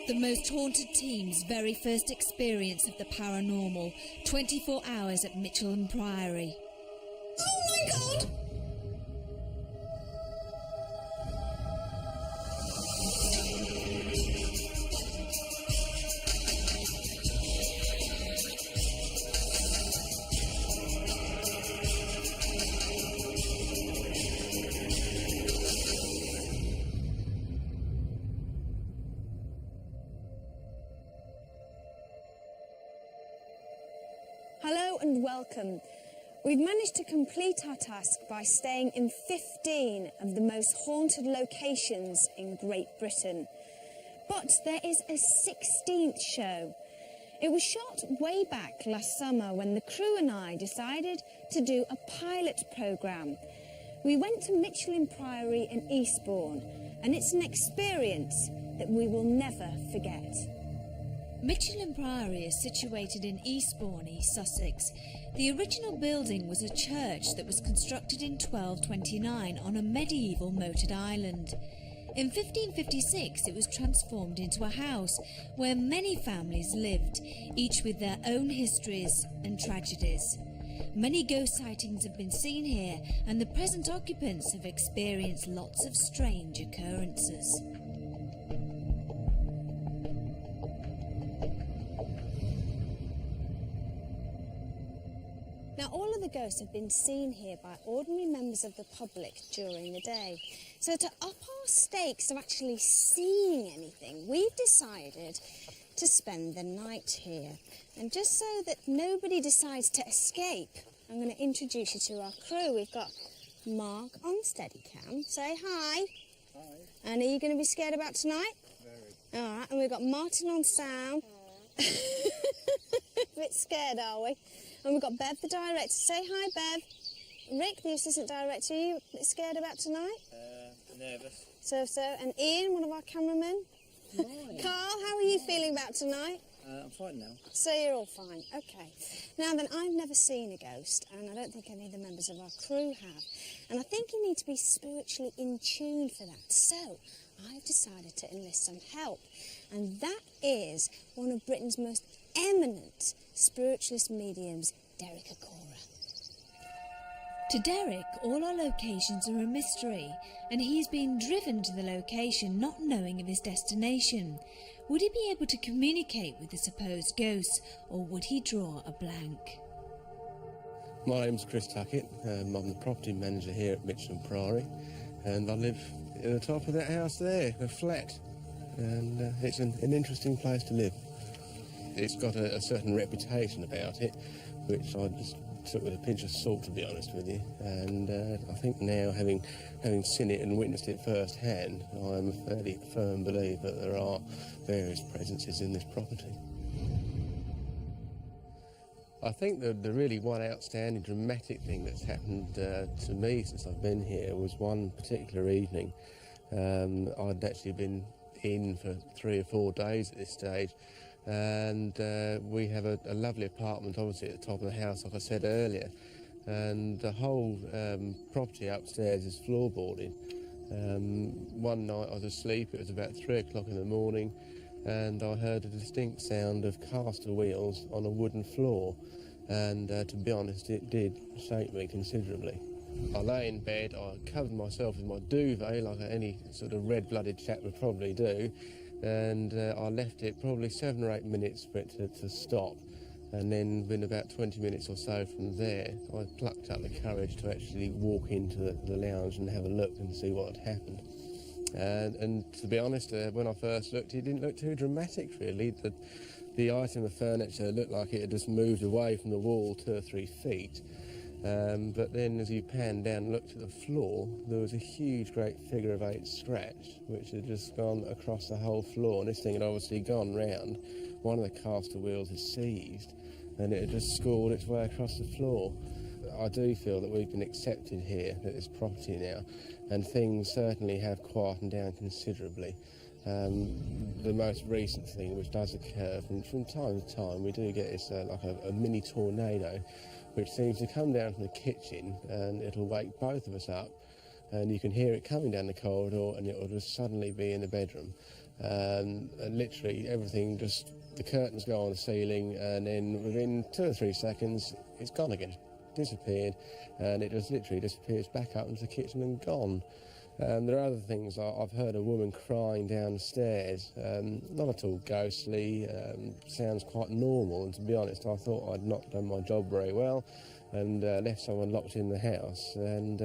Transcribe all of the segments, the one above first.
The most haunted team's very first experience of the paranormal, 24 hours at Michelham Priory. Oh my God! Hello and welcome. We've managed to complete our task by staying in 15 of the most haunted locations in Great Britain. But there is a 16th show. It was shot way back last summer when the crew and I decided to do a pilot programme. We went to Michelham Priory in Eastbourne, and it's an experience that we will never forget. Michelham Priory is situated in Eastbourne, East Sussex. The original building was a church that was constructed in 1229 on a medieval moated island. In 1556 it was transformed into a house where many families lived, each with their own histories and tragedies. Many ghost sightings have been seen here, and the present occupants have experienced lots of strange occurrences. Now, all of the ghosts have been seen here by ordinary members of the public during the day. So to up our stakes of actually seeing anything, we've decided to spend the night here. And just so that nobody decides to escape, I'm going to introduce you to our crew. We've got Mark on Steadicam. Say hi. Hi. And are you going to be scared about tonight? Very. All right, and we've got Martin on sound. A bit scared, are we? And we've got Bev, the director. Say hi, Bev. Rick, the assistant director, are you a bit scared about tonight? Nervous. So. And Ian, one of our cameramen. Hi. Carl, how are you feeling about tonight? I'm fine now. So you're all fine, okay. Now then, I've never seen a ghost, and I don't think any of the members of our crew have. And I think you need to be spiritually in tune for that. So I've decided to enlist some help. And that is one of Britain's most eminent spiritualist mediums, Derek Akora. To Derek, all our locations are a mystery, and he's been driven to the location not knowing of his destination. Would he be able to communicate with the supposed ghosts, or would he draw a blank? My name's Chris Tuckett. I'm the property manager here at Michelham Priory, and I live at the top of that house there, a flat, and it's an interesting place to live. It's got a certain reputation about it, which I just took with a pinch of salt, to be honest with you. And I think now, having seen it and witnessed it firsthand, I'm a fairly firm believer that there are various presences in this property. I think the really one outstanding dramatic thing that's happened to me since I've been here was one particular evening. I'd actually been in for 3 or 4 days at this stage, and we have a lovely apartment obviously at the top of the house, like I said earlier, and the whole property upstairs is floorboarded. One night I was asleep, it was about 3 o'clock in the morning, and I heard a distinct sound of caster wheels on a wooden floor, and to be honest, it did shake me considerably. I lay in bed, I covered myself with my duvet like any sort of red-blooded chap would probably do, and I left it probably 7 or 8 minutes for it to stop, and then within about 20 minutes or so from there I plucked up the courage to actually walk into the lounge and have a look and see what had happened. And to be honest, when I first looked, it didn't look too dramatic really. The item of furniture looked like it had just moved away from the wall 2 or 3 feet. But then as you panned down and looked at the floor, there was a huge great figure of 8 scratch which had just gone across the whole floor, and this thing had obviously gone round. One of the caster wheels had seized and it had just scored its way across the floor. I do feel that we've been accepted here at this property now, and things certainly have quietened down considerably. The most recent thing which does occur from time to time, we do get this like a mini tornado which seems to come down from the kitchen, and it'll wake both of us up, and you can hear it coming down the corridor, and it'll just suddenly be in the bedroom. And literally everything just, the curtains go on the ceiling, and then within 2 or 3 seconds it's gone again, disappeared, and it just literally disappears back up into the kitchen and gone. There are other things. I've heard a woman crying downstairs, not at all ghostly, sounds quite normal, and to be honest I thought I'd not done my job very well and left someone locked in the house, and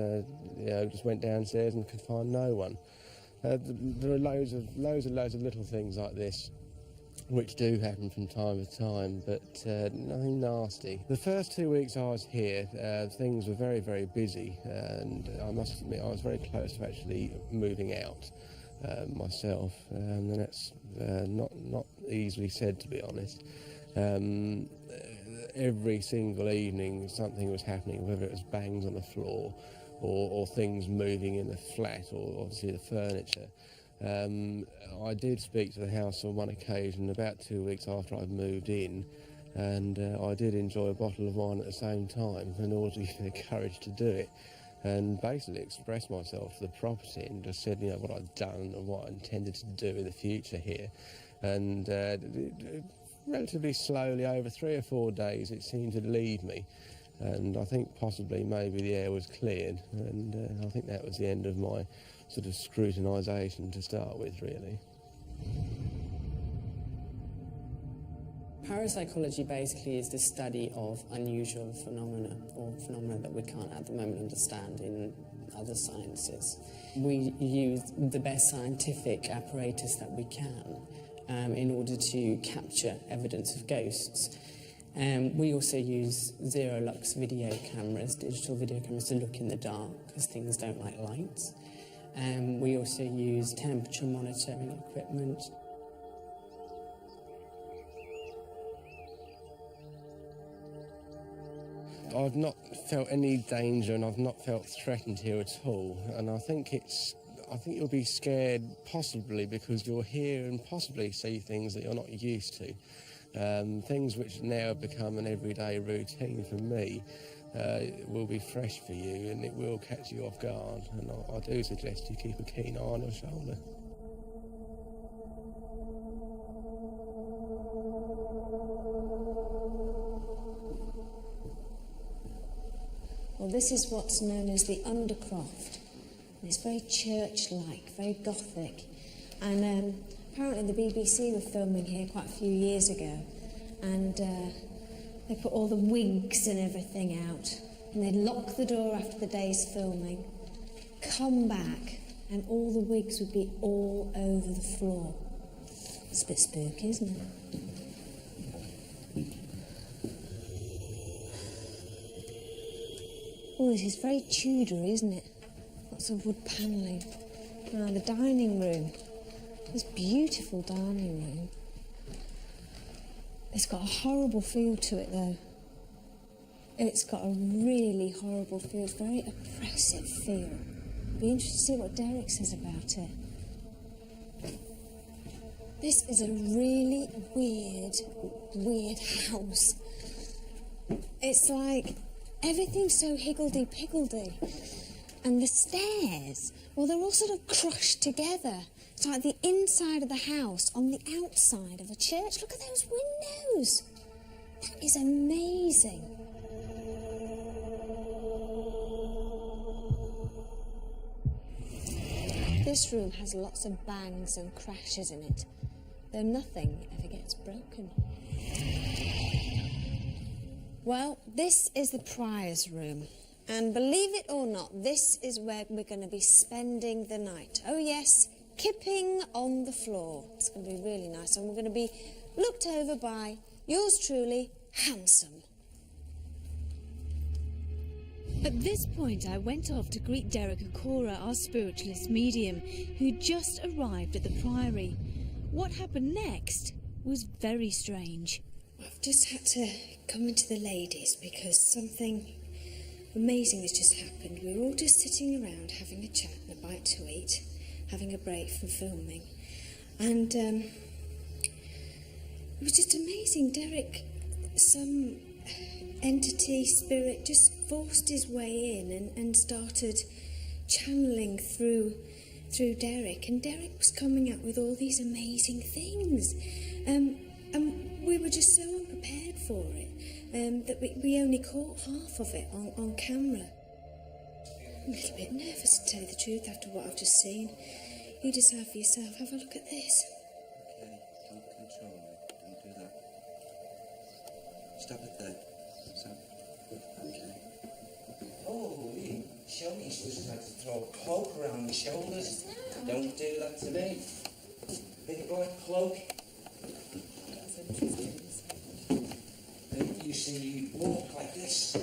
just went downstairs and could find no one. There are loads of little things like this which do happen from time to time, but nothing nasty. The first 2 weeks I was here, things were very, very busy, and I must admit I was very close to actually moving out myself, and that's not easily said, to be honest. Every single evening something was happening, whether it was bangs on the floor or things moving in the flat, or obviously the furniture. I did speak to the house on one occasion about 2 weeks after I'd moved in, and I did enjoy a bottle of wine at the same time in order to get the courage to do it, and basically express myself to the property and just said, what I'd done and what I intended to do in the future here. And relatively slowly, over 3 or 4 days, it seemed to leave me. And I think possibly maybe the air was cleared, and I think that was the end of my sort of scrutinisation to start with, really. Parapsychology basically is the study of unusual phenomena, or phenomena that we can't at the moment understand in other sciences. We use the best scientific apparatus that we can in order to capture evidence of ghosts. We also use zero-lux video cameras, digital video cameras, to look in the dark, because things don't like lights. We also use temperature monitoring equipment. I've not felt any danger, and I've not felt threatened here at all, and I think you'll be scared possibly because you'll hear and possibly see things that you're not used to. Things which now have become an everyday routine for me will be fresh for you, and it will catch you off guard, and I do suggest you keep a keen eye on your shoulder. Well, this is what's known as the Undercroft. It's very church-like, very Gothic, and apparently the BBC were filming here quite a few years ago, and they put all the wigs and everything out, and they'd lock the door after the day's filming, come back, and all the wigs would be all over the floor. It's a bit spooky, isn't it? Oh, this is very Tudor, isn't it? Lots of wood panelling. Now, the dining room. This beautiful dining room. It's got a horrible feel to it, though. It's got a really horrible feel, very oppressive feel. Be interested to see what Derek says about it. This is a really weird house. It's like everything's so higgledy-piggledy. And the stairs, well, they're all sort of crushed together. It's like the inside of the house on the outside of a church. Look at those windows. That is amazing. This room has lots of bangs and crashes in it, though nothing ever gets broken. Well, this is the Prior's room. And believe it or not, this is where we're going to be spending the night. Oh yes, kipping on the floor. It's going to be really nice. And we're going to be looked over by yours truly, Handsome. At this point, I went off to greet Derek Akora, our spiritualist medium, who just arrived at the Priory. What happened next was very strange. I've just had to come into the ladies because something amazing has just happened. We were all just sitting around having a chat and a bite to eat, having a break from filming. And it was just amazing. Derek, some entity, spirit, just forced his way in and started channeling through through Derek, and Derek was coming up with all these amazing things. And we were just so unprepared for it that we only caught half of it on camera. I'm a little bit nervous, to tell you the truth, after what I've just seen. You decide for yourself. Have a look at this. Okay, don't control me. Don't do that. Stop it there. Stop. Okay. Oh, you showed me you just had to throw a cloak around my shoulders. Don't do that to me. Big black cloak. You see, you walk like this.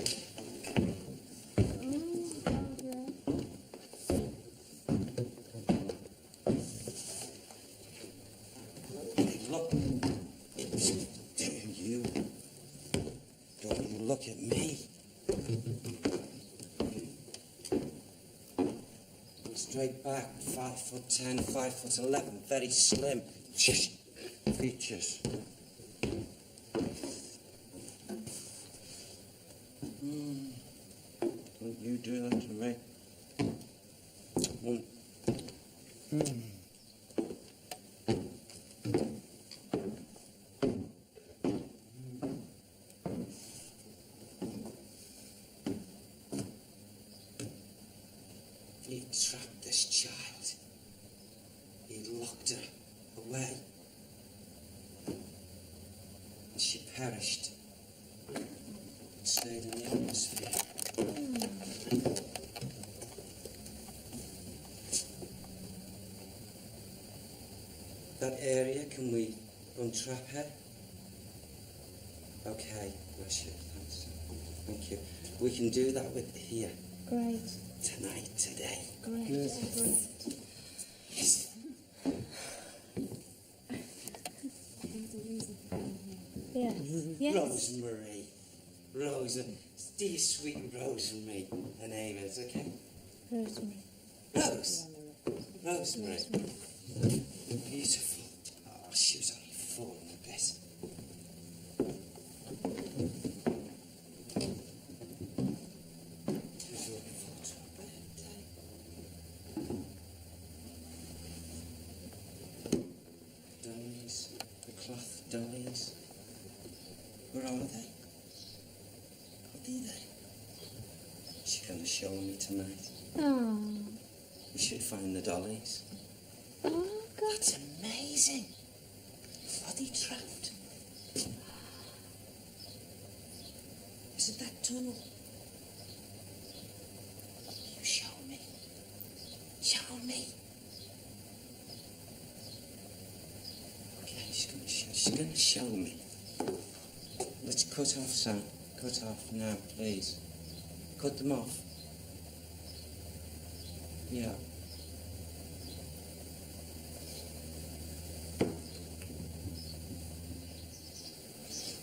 Look. You. Don't you look at me. Straight back, 5'10", 5'11", very slim. Features. Don't you do that to me. He trapped this child. He locked her away. And she perished. Stayed in the atmosphere. That area, can we untrap her? Okay, bless you. Thanks. Thank you. We can do that with here. Great. Tonight, today. Great. Yes. Yes. Yes. Rosemary. Dear sweet Rosemary. Her name is, okay? Rosemary. Rosemary. Beautiful. Oh, she was only 4 and a bit. She was looking forward to her birthday. Dollies, the cloth dollies. Where are they? What are they? She's going to show me tonight. Oh. We should find the dollies. Oh, God. That's amazing. Are they trapped? Is it that tunnel? You show me. Show me. Okay, she's gonna show me. Let's cut off, Sam. Cut off now, please. Cut them off. Yeah.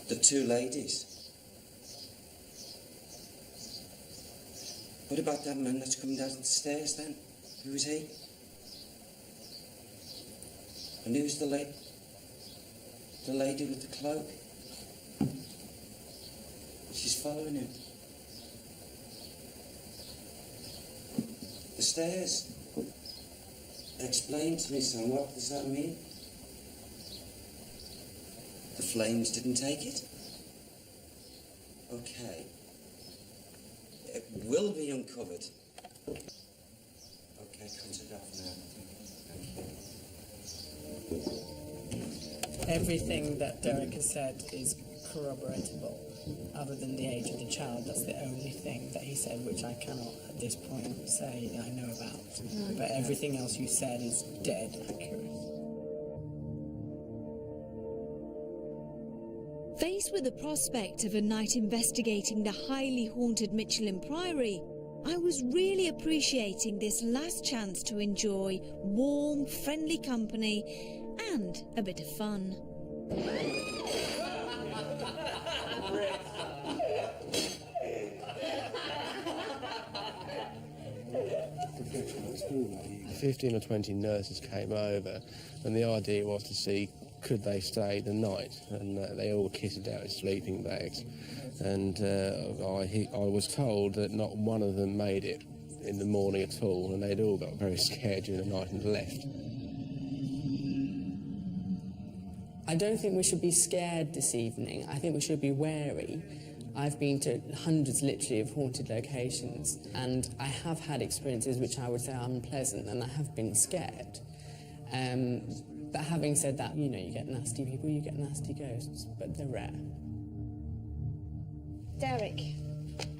The 2 ladies. What about that man that's coming down the stairs then? Who is he? And who's the lady? The lady with the cloak? She's following him. The stairs. Explain to me, son, what does that mean? The flames didn't take it? Okay. It will be uncovered. Okay, cut it off now. Thank you. Everything that Derek has said is corroboratable, other than the age of the child. That's the only thing that he said which I cannot at this point say I know about. But everything else you said is dead accurate. Faced with the prospect of a night investigating the highly haunted Michelham Priory, I was really appreciating this last chance to enjoy warm, friendly company and a bit of fun. 15 or 20 nurses came over, and the idea was to see could they stay the night, and they all kitted out in sleeping bags. And I was told that not one of them made it in the morning at all, and they'd all got very scared during the night and left. I don't think we should be scared this evening. I think we should be wary. I've been to hundreds, literally, of haunted locations, and I have had experiences which I would say are unpleasant, and I have been scared. But having said that, you know, you get nasty people, you get nasty ghosts, but they're rare. Derek,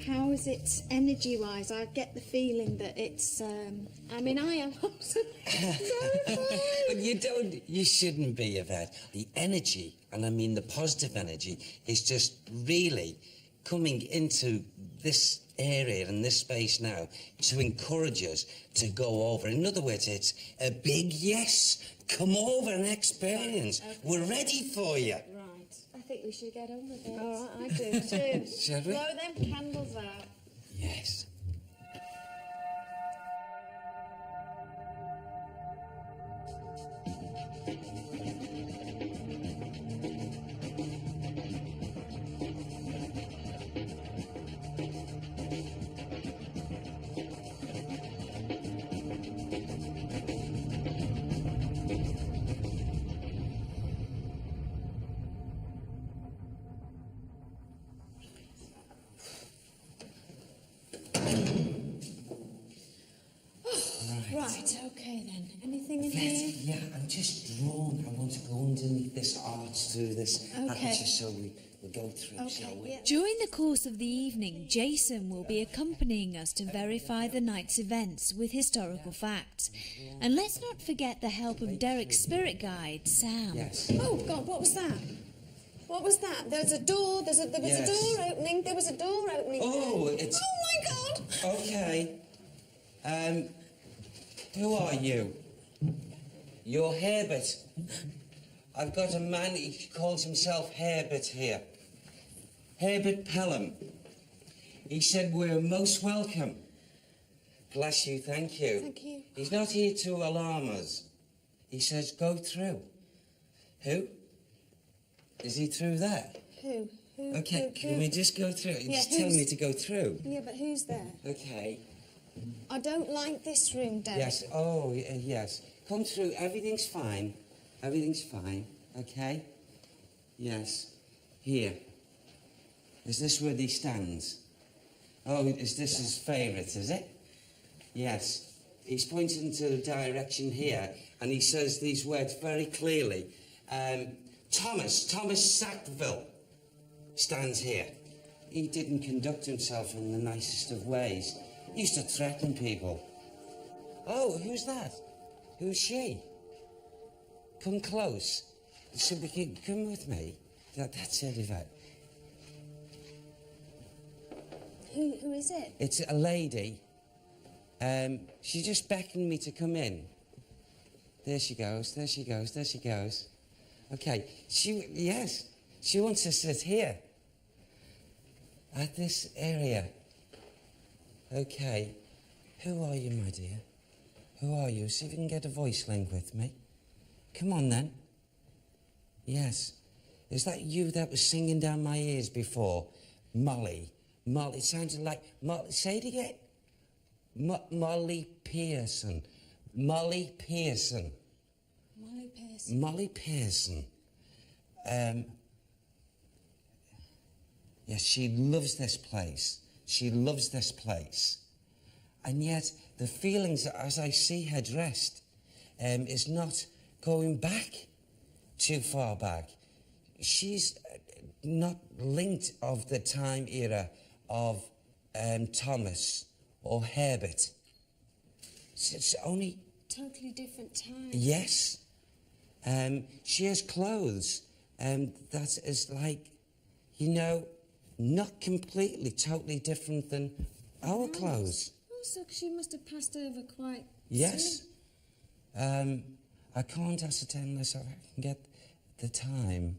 how is it energy-wise? I get the feeling that it's, I mean, I am terrified. But you shouldn't be, Yvette. The energy, and I mean the positive energy, is just really coming into this area and this space now to encourage us to go over. In other words, it's a big yes. Come over and experience. Okay. We're ready for you. Right. I think we should get on with it. All right, I do too. Shall we? Blow them candles out. Yes. Right, okay then. Anything in here? Yeah, I'm just drawn. I want to go underneath this arch through this aperture, so we'll go through, shall we? Yeah. During the course of the evening, Jason will be accompanying us to verify the night's events with historical facts. And let's not forget the help of Derek's spirit guide, Sam. Yes. Oh, God, what was that? What was that? There's a door, there was a door opening, there was a door opening. Oh, it's... Oh, my God! Okay. Who are you? You're Herbert. I've got a man, he calls himself Herbert here. Herbert Pelham. He said we're most welcome. Bless you, thank you. Thank you. He's not here to alarm us. He says go through. Who? Is he through there? Who? Okay, can we just go through? Yeah, Just tell me to go through. Yeah, but who's there? Okay. I don't like this room, Derek. Yes, oh, yes. Come through, everything's fine. Everything's fine, okay? Yes. Here. Is this where he stands? Oh, is this his favourite, is it? Yes. He's pointing to the direction here, and he says these words very clearly. Thomas Sackville stands here. He didn't conduct himself in the nicest of ways. He used to threaten people. Oh, who's that? Who's she? Come close. So we can come with me. That's it, Yvette. Who is it? It's a lady. She just beckoned me to come in. There she goes, there she goes, there she goes. Okay, she wants to sit here. At this area. Okay. Who are you, my dear? Who are you? See if you can get a voice link with me. Come on, then. Yes. Is that you that was singing down my ears before? Molly. Molly. It sounded like... Molly. Say it again. Molly Pearson. Molly Pearson. Molly Pearson. Molly Pearson. Yes, she loves this place. She loves this place. And yet, the feelings as I see her dressed is not going back too far back. She's not linked of the time era of Thomas or Herbert. It's only... Totally different time. Yes. She has clothes that is like, you know, not completely, totally different than our clothes. Oh, so she must have passed over quite Yes. soon. I can't ascertain unless I can get the time.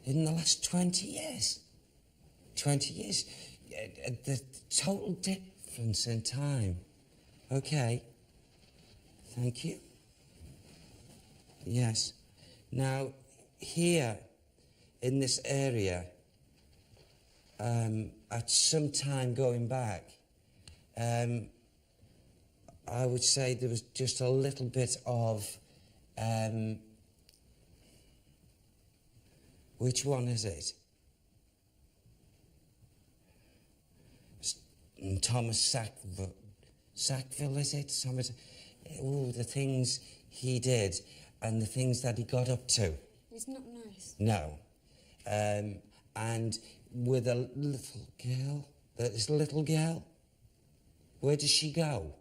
In the last 20 years. 20 years. The total difference in time. Okay. Thank you. Yes. Now, here, in this area, at some time going back, I would say there was just a little bit of... which one is it? Thomas Sackville, is it? Oh, the things he did and the things that he got up to. It's not nice. No. And with a little girl, this little girl, where does she go?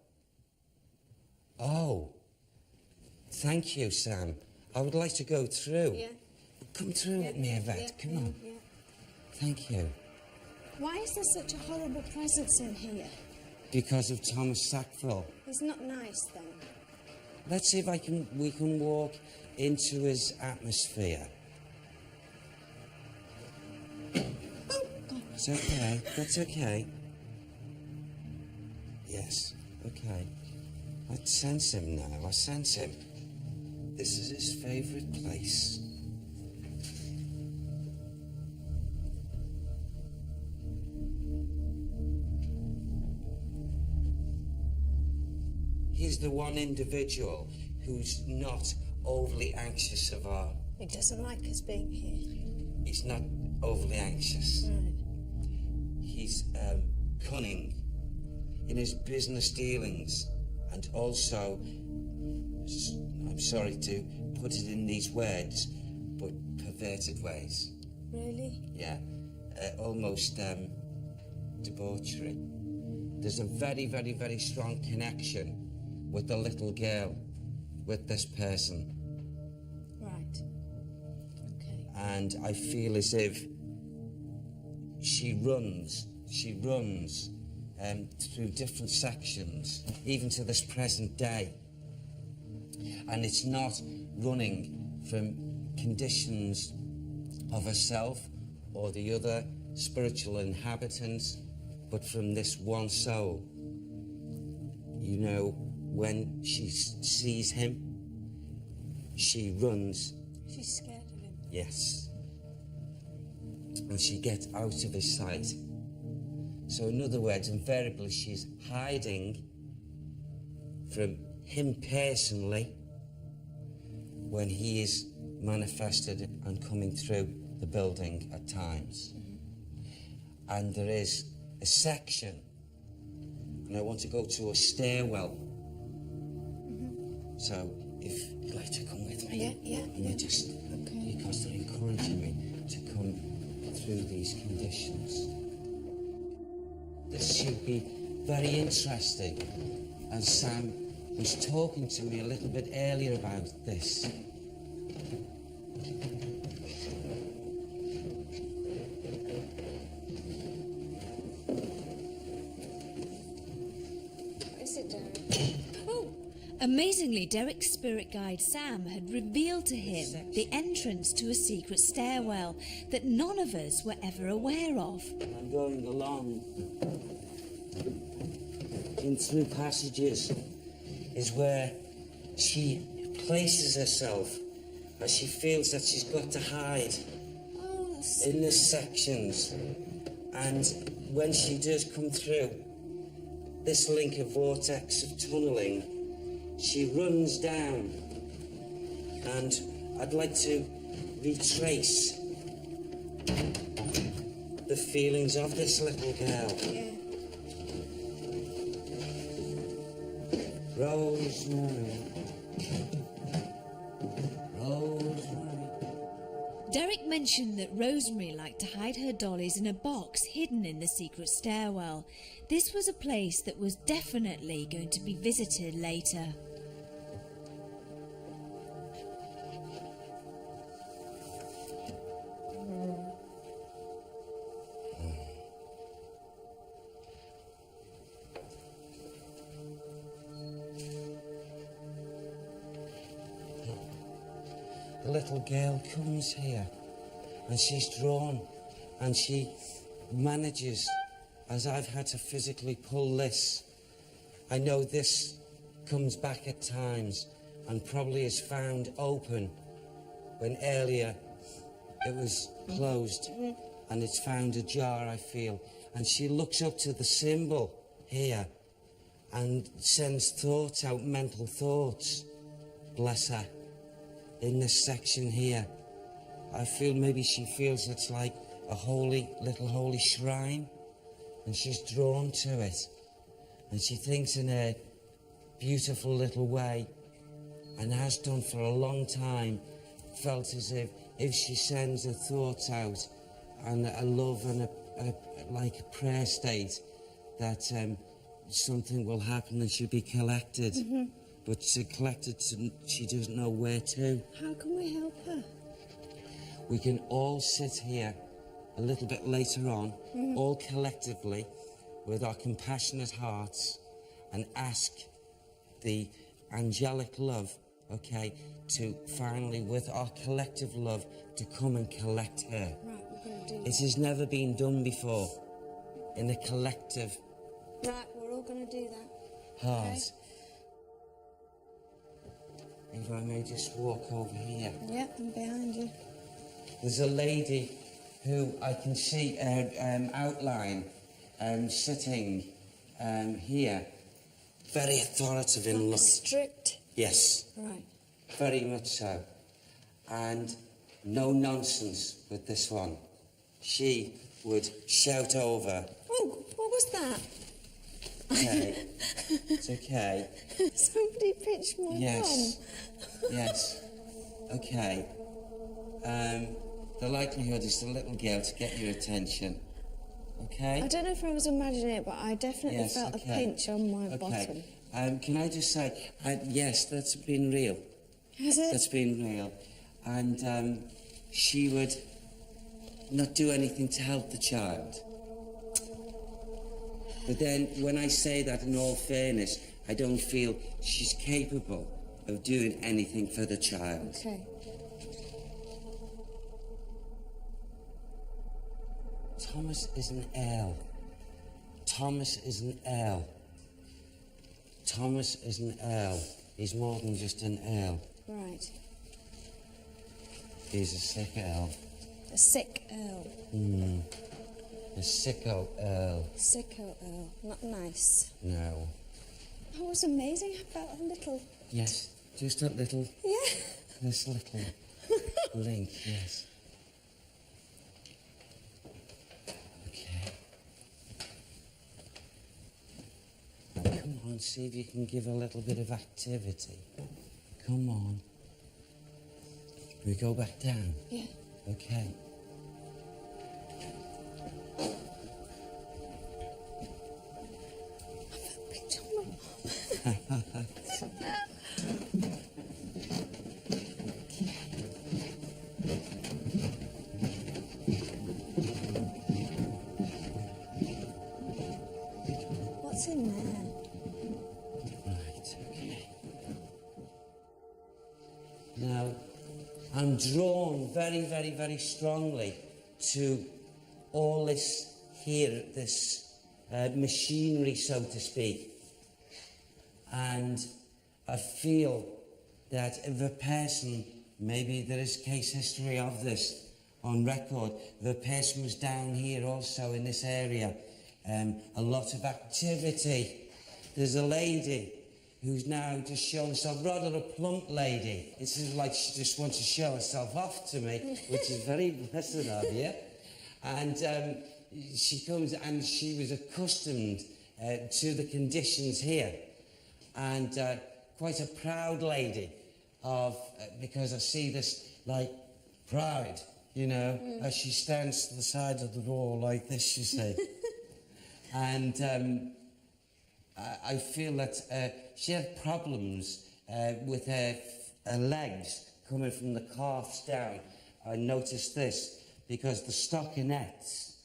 Oh, thank you, Sam. I would like to go through. Yeah. Come through with me, Yvette. Come on. Yeah. Thank you. Why is there such a horrible presence in here? Because of Thomas Sackville. It's not nice, then. Let's see if we can walk into his atmosphere. Oh, God. It's okay. That's okay. Yes. Okay. I sense him now. I sense him. This is his favourite place. He's the one individual who's not overly anxious of our... He doesn't like us being here. He's not overly anxious. Right. He's cunning in his business dealings, and also, I'm sorry to put it in these words, but perverted ways. Really? Yeah, almost debauchery. There's a very, very, very strong connection with the little girl, with this person. Right. Okay. And I feel as if she runs through different sections, even to this present day. And it's not running from conditions of herself or the other spiritual inhabitants, but from this one soul. You know, when she sees him, she runs. She's scared of him. Yes. And she gets out of his sight. So in other words, invariably she's hiding from him personally when he is manifested and coming through the building at times. Mm-hmm. And there is a section, and I want to go to a stairwell. Mm-hmm. So if you'd like to come with me. Yeah. And just, okay. Because they're encouraging me to come through these conditions. This should be very interesting, and Sam was talking to me a little bit earlier about this. Is it, Derek? Oh, amazingly, Derek's spirit guide Sam had revealed to him the entrance to a secret stairwell that none of us were ever aware of. I'm going along in through passages is where she places herself as she feels that she's got to hide in the sections. And when she does come through this link of vortex of tunnelling, she runs down. And I'd like to retrace the feelings of this little girl. Yeah. Rosemary. Rosemary. Derek mentioned that Rosemary liked to hide her dollies in a box hidden in the secret stairwell. This was a place that was definitely going to be visited later. The little girl comes here and she's drawn and she manages, as I've had to physically pull this. I know this comes back at times and probably is found open when earlier it was closed, and it's found ajar, I feel. And she looks up to the symbol here and sends thoughts out, mental thoughts, bless her, in this section here. I feel maybe she feels it's like a little holy shrine, and she's drawn to it, and she thinks in a beautiful little way, and has done for a long time, felt as if she sends her thoughts out and a love and like a prayer state, that something will happen and she'll be collected. But she doesn't know where to. How can we help her? We can all sit here a little bit later on, all collectively, with our compassionate hearts, and ask the angelic love, okay, to finally, with our collective love, to come and collect her. Right, we're going to do It has never been done before in a collective that. Right, we're all going to do that. heart. Okay. If I may just walk over here. Yeah, I'm behind you. There's a lady who I can see her outline sitting here. Very authoritative in look. Strict. Yes, Right. very much so. And no nonsense with this one. She would shout over. Oh, what was that? Okay, it's okay. Somebody pitched my Yes, yes, okay. The likelihood is the little girl to get your attention. Okay? I don't know if I was imagining it, but I definitely Yes, felt okay. a pinch on my bottom. Can I just say, yes, that's been real. Has it? That's been real. And she would not do anything to help the child. But then, when I say that in all fairness, I don't feel she's capable of doing anything for the child. Okay. Thomas is an L. Thomas is an L. Thomas is an L. He's more than just an L. Right. He's a sick L. A sick Earl. A sicko L. Sicko Earl. Not nice. No. That was amazing. I felt a little... Yes, just a little, Yeah. this little link, yes. Okay. Come on, see if you can give a little bit of activity. Come on. We go back down. Yeah. Okay. Pinch on my arm. What's in there? Right, okay. Now, I'm drawn very, very, very strongly to all this here, this machinery, so to speak. And I feel that if a person, maybe there is case history of this on record, if a person was down here also in this area, a lot of activity. There's a lady who's now just showing herself, rather a plump lady. It's like she just wants to show herself off to me, which is very blessed of you. And she comes, and she was accustomed to the conditions here. And quite a proud lady of, because I see this, like, pride, you know, as she stands to the side of the door like this, you see. And I feel that she had problems with her legs coming from the calves down. I noticed this because the stockinettes,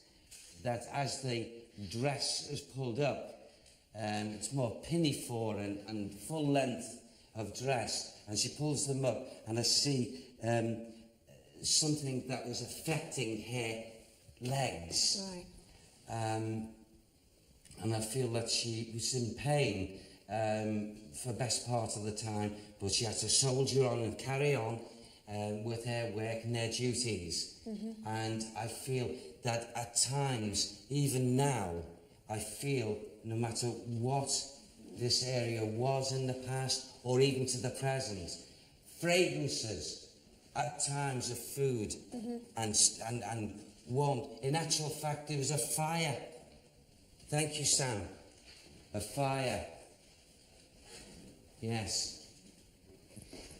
that as the dress is pulled up, it's more pinafore and full length of dress, and she pulls them up, and I see something that was affecting her legs. Right. And I feel that she was in pain for the best part of the time, but she had to soldier on and carry on with her work and her duties. And I feel that at times, even now, I feel no matter what this area was in the past or even to the present. Fragrances at times of food and warmth. In actual fact, there was a fire. Thank you, Sam. A fire. Yes.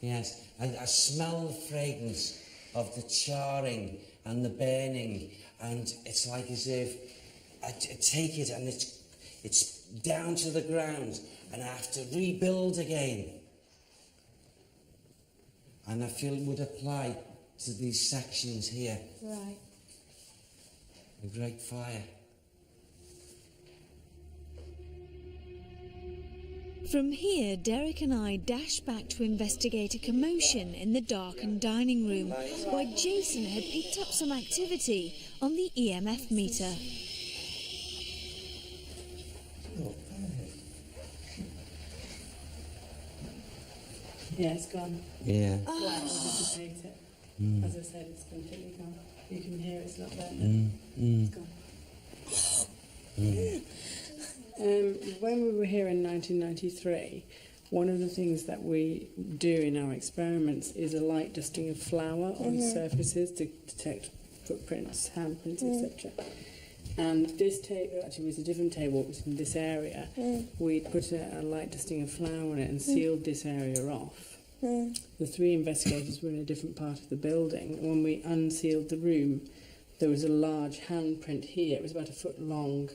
Yes. I smell the fragrance of the charring and the burning, and it's like as if I take it and it's down to the ground, and I have to rebuild again. And I feel it would apply to these sections here. Right. A great fire. From here, Derek and I dash back to investigate a commotion in the darkened dining room, where Jason had picked up some activity on the EMF meter. Yeah, it's gone. Yeah. I'll dissipate it. As I said, it's completely gone. You can hear it's not there now. It's gone. When we were here in 1993, one of the things that we do in our experiments is a light dusting of flour on surfaces to detect footprints, handprints, etc. And this table, actually, was a different table. It was in this area. We put a light dusting of flour on it and sealed this area off. The 3 investigators were in a different part of the building. When we unsealed the room, there was a large handprint here. It was about 1 foot long.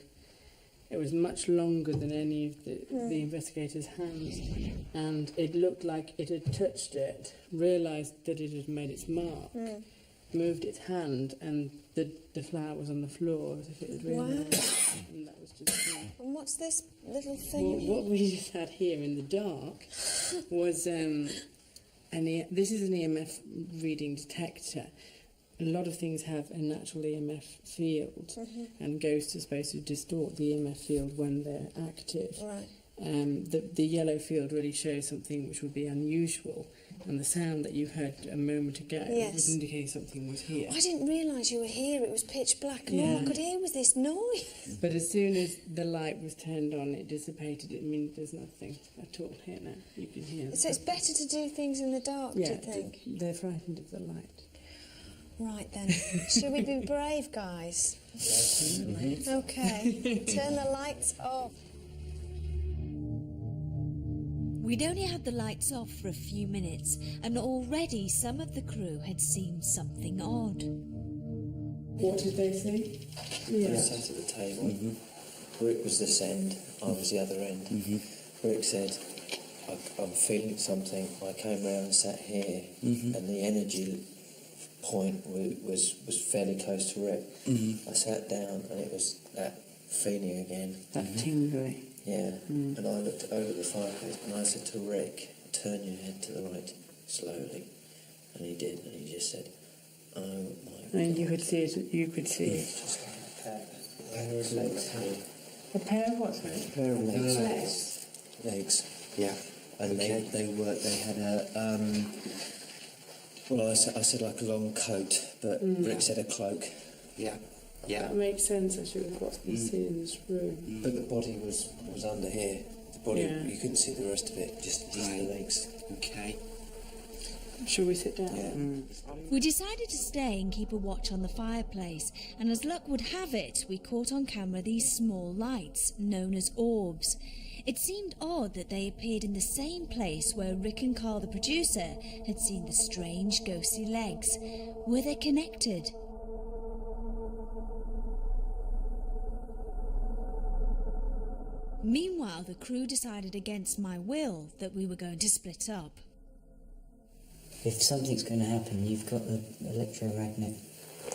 It was much longer than any of the investigators' hands, and it looked like it had touched it, realised that it had made its mark, moved its hand, and the flower was on the floor as if it had realised. And that was just And what's this little thing? what we just had here in the dark was this is an EMF reading detector. A lot of things have a natural EMF field, and ghosts are supposed to distort the EMF field when they're active. Right. The yellow field really shows something which would be unusual, and the sound that you heard a moment ago would indicate something was here. I didn't realise you were here. It was pitch black, and all I could hear was this noise. But as soon as the light was turned on, it dissipated. It means there's nothing at all here now. You can hear. So it's better to do things in the dark, do you think? They're frightened of the light. Right then. Shall we be brave, guys? Okay. Turn the lights off. We'd only had the lights off for a few minutes, and already some of the crew had seen something odd. What did they see? We sat at the table. Rick was this end, I was the other end. Rick said, I'm feeling something. I came round and sat here, and the energy point was fairly close to Rick. I sat down, and it was that feeling again. That tingly. Yeah, and I looked over the fireplace, and I said to Rick, turn your head to the right slowly. And he did, and he just said, oh my And God. you could see it. You could see it. Just like a pair of legs. A pair of what? Sorry? A pair of legs. Legs. Yeah. And they had a well, I said like a long coat, but Rick said a cloak. Yeah. Yeah. That makes sense actually with what's been seen in this room. But the body was under here. The body, you couldn't see the rest of it, just the legs. Okay. Shall we sit down? We decided to stay and keep a watch on the fireplace, and as luck would have it, we caught on camera these small lights, known as orbs. It seemed odd that they appeared in the same place where Rick and Carl, the producer, had seen the strange ghostly legs. Were they connected? Meanwhile, the crew decided against my will that we were going to split up. If something's going to happen, you've got the electromagnet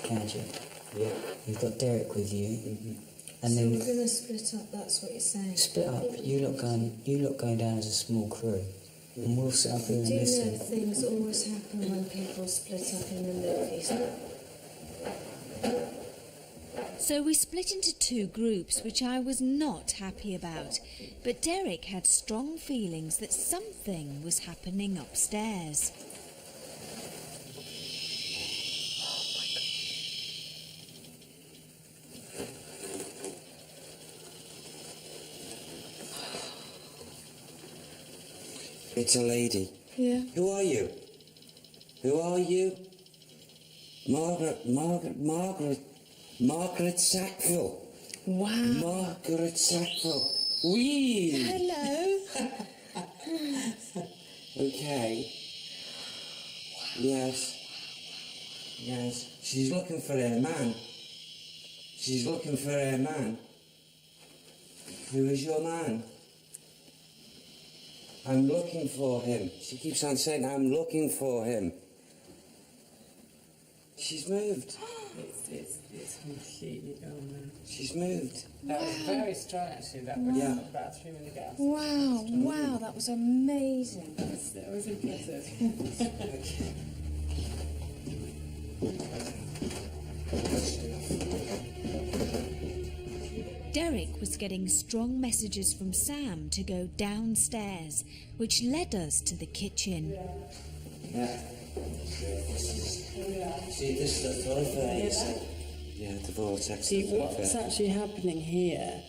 gadget. Yeah. You've got Derek with you. And So then we're going to split up, that's what you're saying. split up. You lot going down as a small crew. And we'll sit up here and Do you know listen. things always happen when people split up in the movies? So we split into 2 groups, which I was not happy about. But Derek had strong feelings that something was happening upstairs. It's a lady. Yeah. Who are you? Who are you? Margaret Sackville. Wow. Margaret Sackville. Wee! Hello. Okay. Yes. Yes. She's looking for her man. She's looking for her man. Who is your man? I'm looking for him. She keeps on saying, I'm looking for him. She's moved. It's completely gone now. She's moved. That was very strong, actually. That was Yeah. about 3 minutes ago. Wow, wow, that was amazing. That was impressive. Okay. Derek was getting strong messages from Sam to go downstairs, which led us to the kitchen. Yeah. See, this is the thoroughfare. Yeah, the vortex. See, what's actually happening here,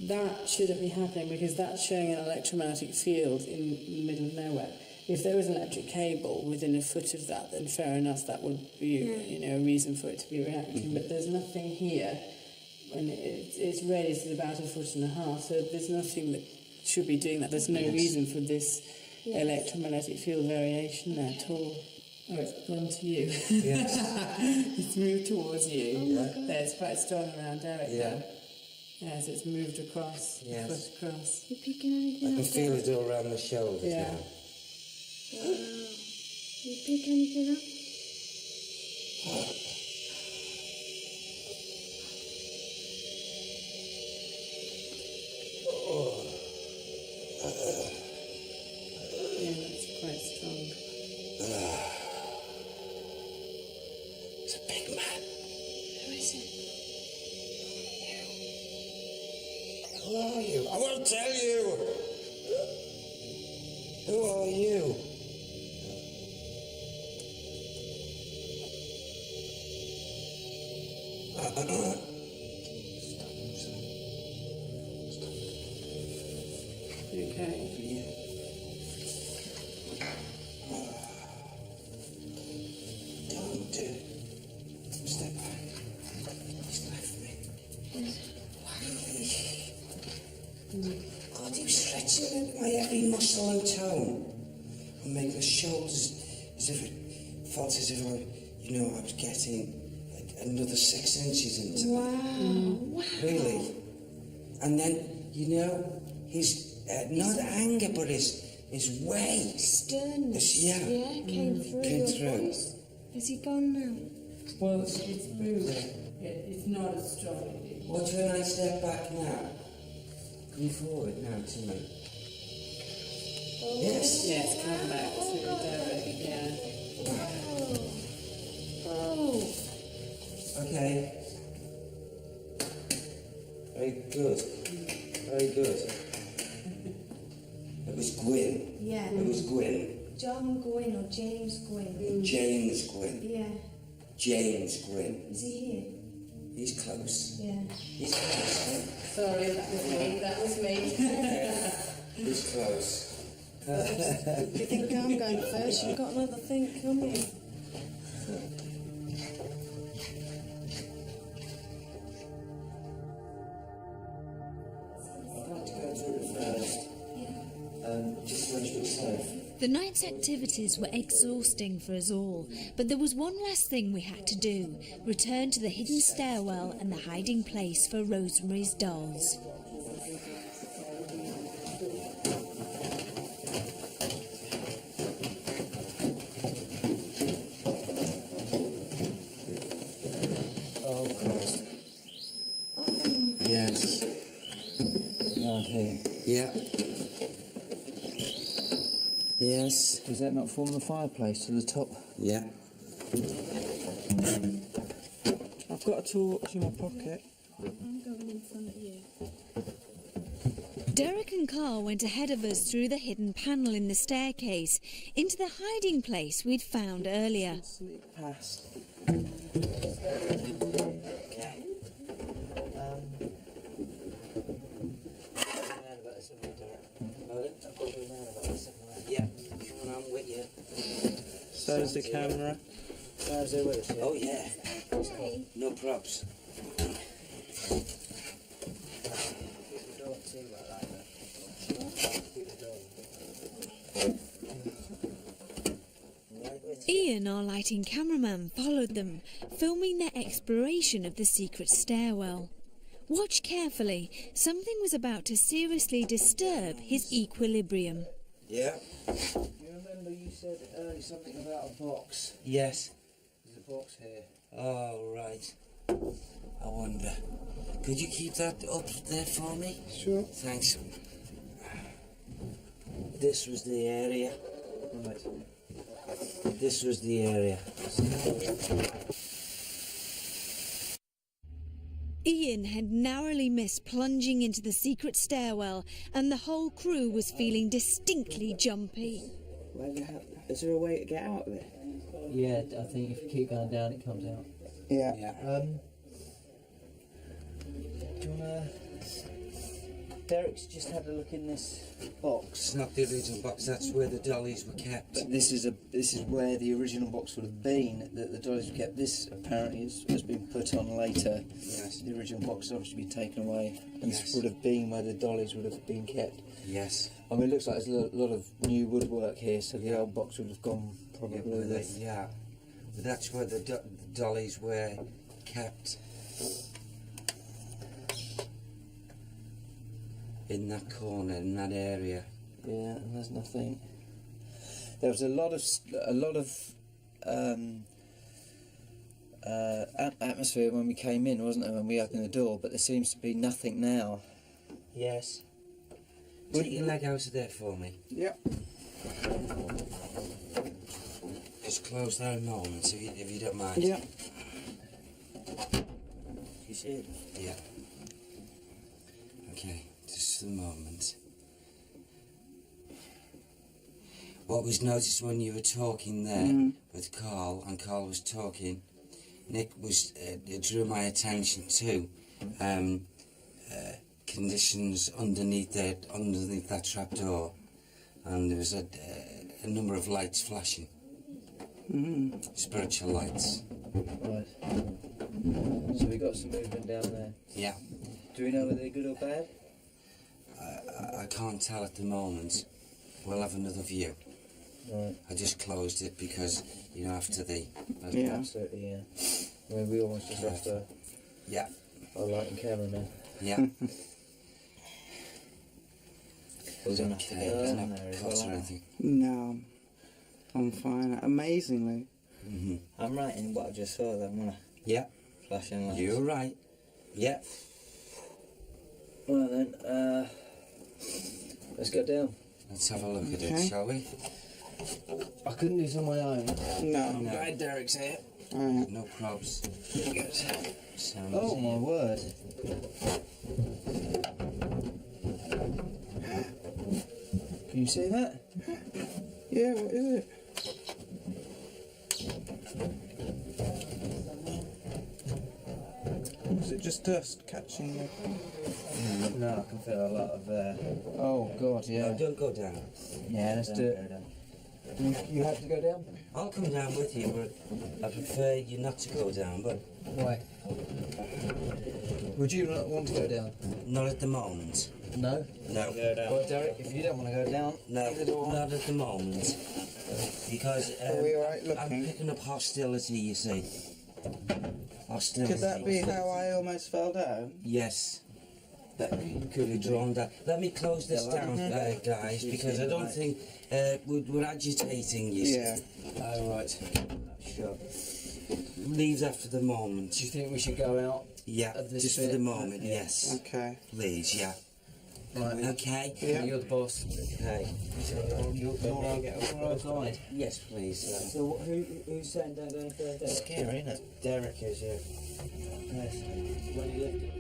that shouldn't be happening because that's showing an electromagnetic field in the middle of nowhere. If there was an electric cable within a foot of that, then fair enough, that would be a reason for it to be reacting. But there's nothing here, and its radius is about 1.5 foot, so there's nothing that should be doing that. There's no reason for this electromagnetic field variation there at all. Oh, it's gone to you. Yes. It's moved towards you. Oh my God. There's quite strong around Derek Yeah. now. Yes, it's moved across. Yes. Foot across. You picking anything I up? can feel it all around the shoulders Yeah. now. Wow. You pick anything up? Yeah, that's quite strong. It's a big man. Who is it? Who are you? I won't tell you. Who are you? Okay. Don't step back. He's left me. God, he was stretching my every muscle and tone. And making the shoulders as if it felt as if I was getting another 6 inches into me. Wow. Really. And then, his, not anger, but his way. Sternness. Yeah. Came through Came your through. voice. Is he gone now? Well, it's moving. It's not as strong. Watch when I step back now. Come forward now to me. Yes. Yes, come back to Derek. Yeah. Oh. Okay. Very good. Very good. It was Gwyn. Yeah. It was Gwyn. John Gwyn or James Gwyn? James Gwyn. Yeah. James Gwyn. Is he here? He's close. Yeah. He's close. Sorry, that was me. He's close. You think I'm going first? You've got another thing coming. I'd like to go through it first. Just to make sure it's safe. The night's activities were exhausting for us all, but there was one last thing we had to do: return to the hidden stairwell and the hiding place for Rosemary's dolls. Oh, Christ. Yes. Okay. Yeah. Yes. Does that not form the fireplace to the top? Yeah. I've got a torch in my pocket. I'm going in front of you. Derek and Carl went ahead of us through the hidden panel in the staircase into the hiding place we'd found earlier. Sneak past. Yeah. So's the camera. Oh yeah. No props. Ian, our lighting cameraman, followed them, filming their exploration of the secret stairwell. Watch carefully. Something was about to seriously disturb his equilibrium. Yeah. You remember you said earlier something about a box? Yes. There's a box here. Oh, right. I wonder. Could you keep that up there for me? Sure. Thanks. This was the area. Right. This was the area. Ian had narrowly missed plunging into the secret stairwell, and the whole crew was feeling distinctly jumpy. Is there a way to get out of it? Yeah, I think if you keep going down, it comes out. Yeah. Do you wanna... Derek's just had a look in this box. It's not the original box, that's where the dollies were kept. But this is where the original box would have been, that the dollies were kept. This apparently has been put on later. Yes. The original box has obviously been taken away, and Yes. this would have been where the dollies would have been kept. Yes. I mean, it looks like there's a lot of new woodwork here, so the old box would have gone probably with... Yeah. But that's where the dollies were kept. In that corner, in that area. Yeah, and there's nothing. There was a lot of atmosphere when we came in, wasn't there, when we opened the door, but there seems to be nothing now. Yes. Take your leg out of there for me. Yep. Just close that a moment, if you don't mind. Yeah. You see it? Yeah. Okay, just a moment. What was noticed when you were talking there with Carl, and Carl was talking, Nick was it drew my attention to conditions underneath that trapdoor, and there was a number of lights flashing. Spiritual lights. Right. So we got some movement down there. Yeah. Do we know whether they're good or bad? I can't tell at the moment. We'll have another view. Right. I just closed it because, you know, after the... Yeah. Absolutely, yeah. I mean, we almost just lost Yeah. our light and camera now. Yeah. We're going to have to Okay, get there's down no there as cuts or well. anything. No. I'm fine. Amazingly. I'm right in what I just saw then, wasn't I? Yeah. Flashing lights. You're right. Yeah. Right then, let's go down. Let's have a look at Okay. it, shall we? I couldn't do this on my own. No. No. Glad Derek's here. Alright. No probs. Good. Sounds Oh my word. Can you see that? Yeah, what is it? Is it just dust catching the... No, I can feel a lot of... Oh god, yeah. No, don't go down. Yeah, let's do it. You have to go down? I'll come down with you, but I prefer you not to go down, but Why? Would you not want to go down? not at the moment. No? No. Well, Derek, if you don't want to go down, No, neither do I. not at the moment. Because Are we alright I'm looking? picking up hostility, you see. Hostility. Could that be how I almost fell down? Yes. That could be drawn down. Let me close this down, guys, because I don't think we're agitating you. Yeah. Oh, right. Sure. Leave that for the moment. Do you think we should go out? Yeah, Of this just for bit? the moment, Yeah. yes. Okay. Please, yeah. Right. Okay? Yeah. You're the boss. Okay. You're our guide. Yes, please. So who's saying don't go any further? Scary, isn't it? Derek is here. When you left it?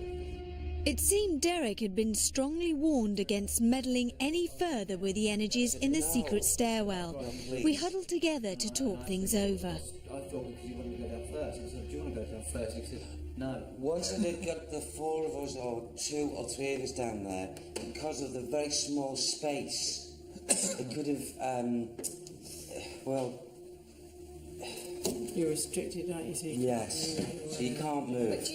It seemed Derek had been strongly warned against meddling any further with the energies in the secret stairwell. We huddled together to talk things over. I thought because you wanted to go down first. I said, do you want to go down first? He said, no. Once they've got the four of us, or two or three of us down there, because of the very small space, it could have, well, You're restricted, aren't you? So you Yes. So you can't move. But do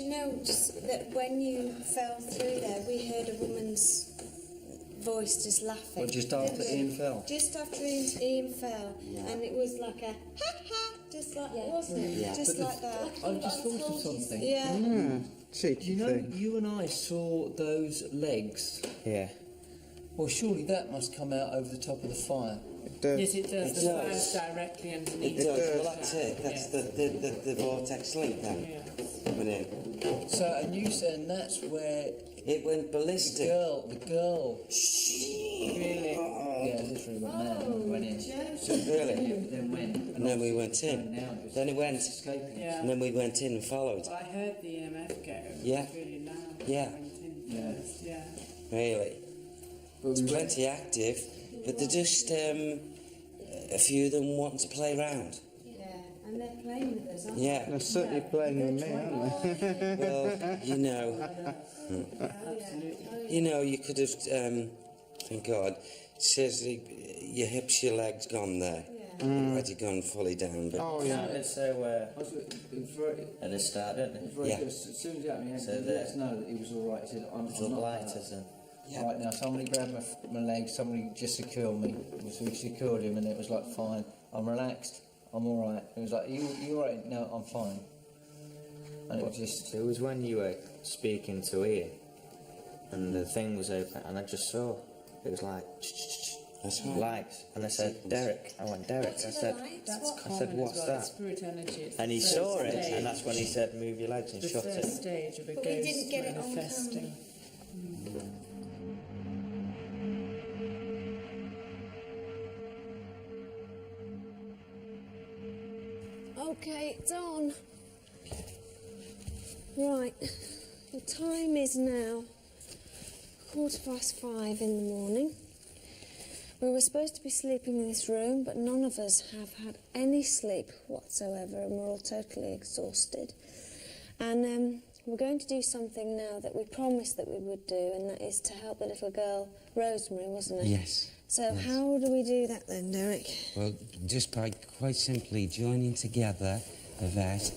you know just that when you fell through there, we heard a woman's voice just laughing. Well, just after Ian fell? Just after Ian fell. And it was like a ha-ha, just like that, wasn't it? Yeah. Just like that. I've just thought of something. Yeah. Yeah, cheeky You know, thing. you and I saw those legs. Yeah. Well, surely that must come out over the top of the fire. It does. Yes, it does. It The does. fire's directly underneath. It does. does. Well, that's it. That's the vortex link then. Yeah. Coming in. So, and you said that's where It went the ballistic. girl. Really? Yeah, literally went mad and went in. Really? Then went. And then we went in. Then it went. Escaping. Yeah. And then we went in and followed. Well, I heard the EMF go. Yeah. It was really loud. Yeah. I went in first, yeah. Really. It's plenty active, but they're just a few of them wanting to play around. Yeah, and they're playing with us, aren't Yeah. They're certainly playing with me, aren't they? Well, you know, you could have. Thank God. It says your hips, your legs gone there. Had you gone fully down, but Oh, yeah. It was very, At the start, don't it they? was very Yeah. good. As soon as he happened, he So let us know that he was all right. He said, I'm Little not lighters and Yeah. Right now, somebody grabbed my leg, somebody just secured me. So we secured him, and it was like, fine, I'm relaxed, I'm all right. It was like, you all right? No, I'm fine. And it was just... it was when you were speaking to Ian and the thing was open and I just saw it was like that's right. lights and I said Derek. I went Derek. I said what's that? Spirit energy. It's And he the saw first it stage. and that's when he said move your legs and The shut first it. stage of a But we ghost didn't get it on manifesting. Okay, it's on. Right, the time is now 5:15 in the morning. We were supposed to be sleeping in this room, but none of us have had any sleep whatsoever, and we're all totally exhausted. And we're going to do something now that we promised that we would do, and that is to help the little girl, Rosemary, wasn't it? Yes. So yes. how do we do that then, Derek? Well, just by quite simply joining together that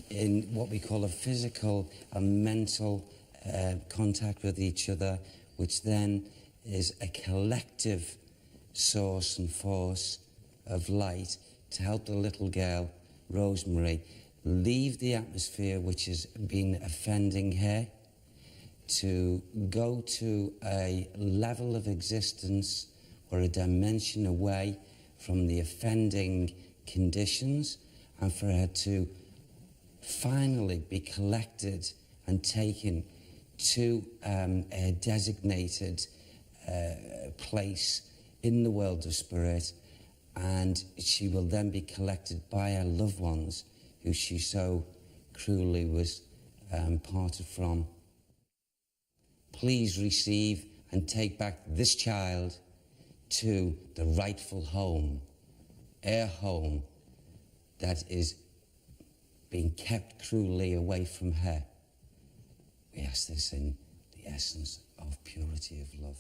in what we call a physical and mental contact with each other, which then is a collective source and force of light to help the little girl, Rosemary, leave the atmosphere which has been offending her, to go to a level of existence or a dimension away from the offending conditions, and for her to finally be collected and taken to a designated place in the world of spirit, and she will then be collected by her loved ones who she so cruelly was parted from. Please receive and take back this child to the rightful home, her home that is being kept cruelly away from her. We ask this in the essence of purity of love.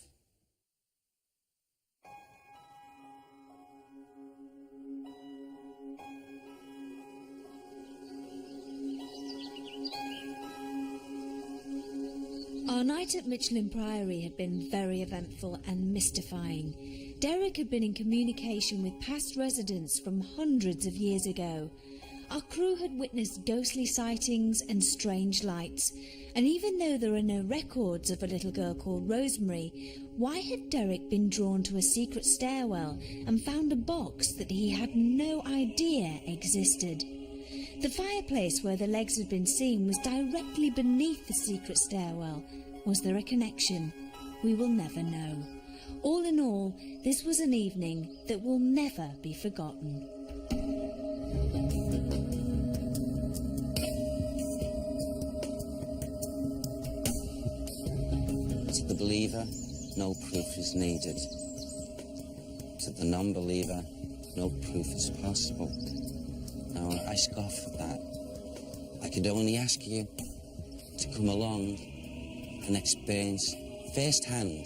Our night at Michelham Priory had been very eventful and mystifying. Derek had been in communication with past residents from hundreds of years ago. Our crew had witnessed ghostly sightings and strange lights, and even though there are no records of a little girl called Rosemary, why had Derek been drawn to a secret stairwell and found a box that he had no idea existed? The fireplace where the legs had been seen was directly beneath the secret stairwell. Was there a connection? We will never know. All in all, this was an evening that will never be forgotten. To the believer, no proof is needed. To the non-believer, no proof is possible. Now, I scoff at that. I could only ask you to come along and experience firsthand,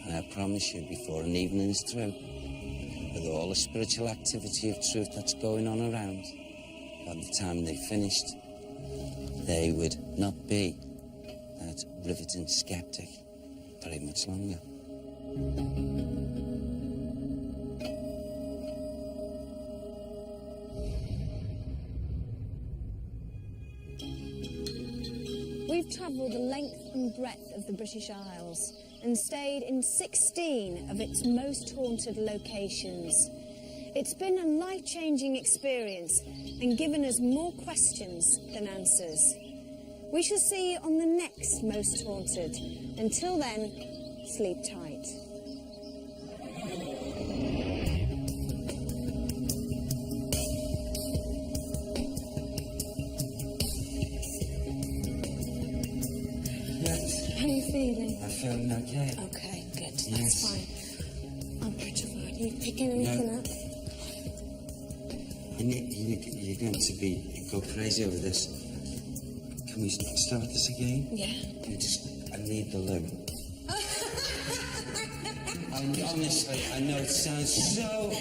and I promise you before an evening is through, with all the spiritual activity of truth that's going on around, by the time they finished, they would not be that riveting skeptic very much longer. We've travelled the length and breadth of the British Isles and stayed in 16 of its most haunted locations. It's been a life-changing experience and given us more questions than answers. We shall see you on the next Most Haunted. Until then, sleep tight. How are you feeling? I'm feeling okay. Okay, good. Yes. That's fine. I'm petrified. Are you picking anything up? You're going to go crazy over this. Can we start this again? Yeah. I need the loo. Honestly, I know it sounds so...